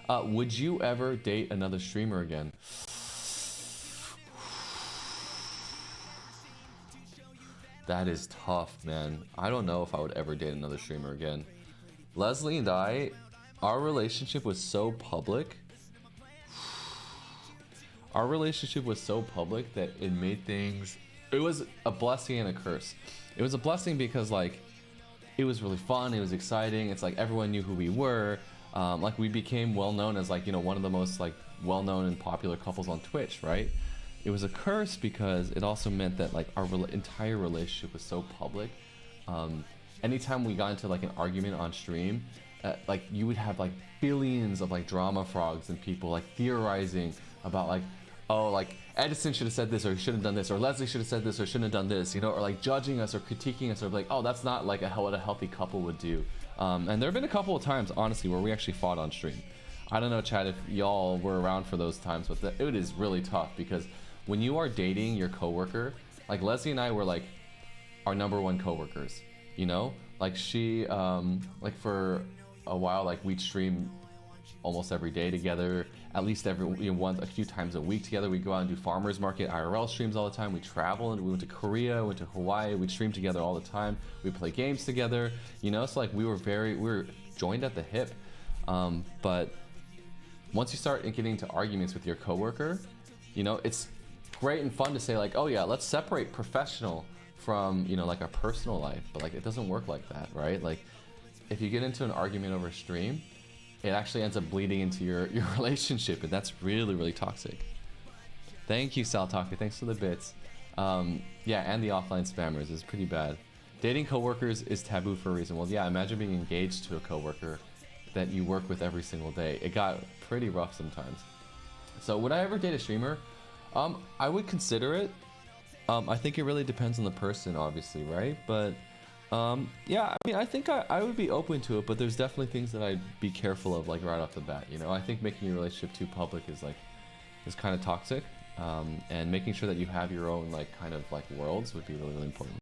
Would you ever date another streamer again? That is tough, man. I don't know if I would ever date another streamer again. Leslie and I, our relationship was so public. Our relationship was so public that it made things... It was a blessing and a curse. It was a blessing because, like, it was really fun, it was exciting, it's like everyone knew who we were. Like, we became well known as, like, you know, one of the most, like, well known and popular couples on Twitch, right? It was a curse because it also meant that, like, our entire relationship was so public. Anytime we got into, like, an argument on stream, like, you would have, like, billions of, like, drama frogs and people, like, theorizing about, like, oh, like, Edison should have said this or he shouldn't have done this, or Leslie should have said this or shouldn't have done this, you know, or like judging us or critiquing us, or like, oh, that's not like what a healthy couple would do. And there have been a couple of times, honestly, where we actually fought on stream. I don't know, Chad, if y'all were around for those times, but it is really tough because when you are dating your coworker, like Leslie and I were like our #1 coworkers, you know, like she, like for a while, like we'd stream almost every day together, at least a few times a week together. We'd go out and do farmers market IRL streams all the time. We traveled, we went to Korea, went to Hawaii, we'd stream together all the time. We'd play games together, you know, so like we were joined at the hip. But once you start getting into arguments with your coworker, you know, it's great and fun to say like, oh yeah, let's separate professional from, you know, like our personal life, but like it doesn't work like that, right? Like if you get into an argument over stream, it actually ends up bleeding into your relationship, and that's really, really toxic. Thank you, Saltaka. Thanks for the bits. Yeah, and the offline spammers is pretty bad. Dating coworkers is taboo for a reason. Well, yeah, imagine being engaged to a coworker that you work with every single day. It got pretty rough sometimes. So would I ever date a streamer? I would consider it. I think it really depends on the person, obviously, right? But yeah, I mean, I think I would be open to it, but there's definitely things that I'd be careful of, like right off the bat, you know? I think making your relationship too public is kind of toxic, and making sure that you have your own like kind of like worlds would be really, really important.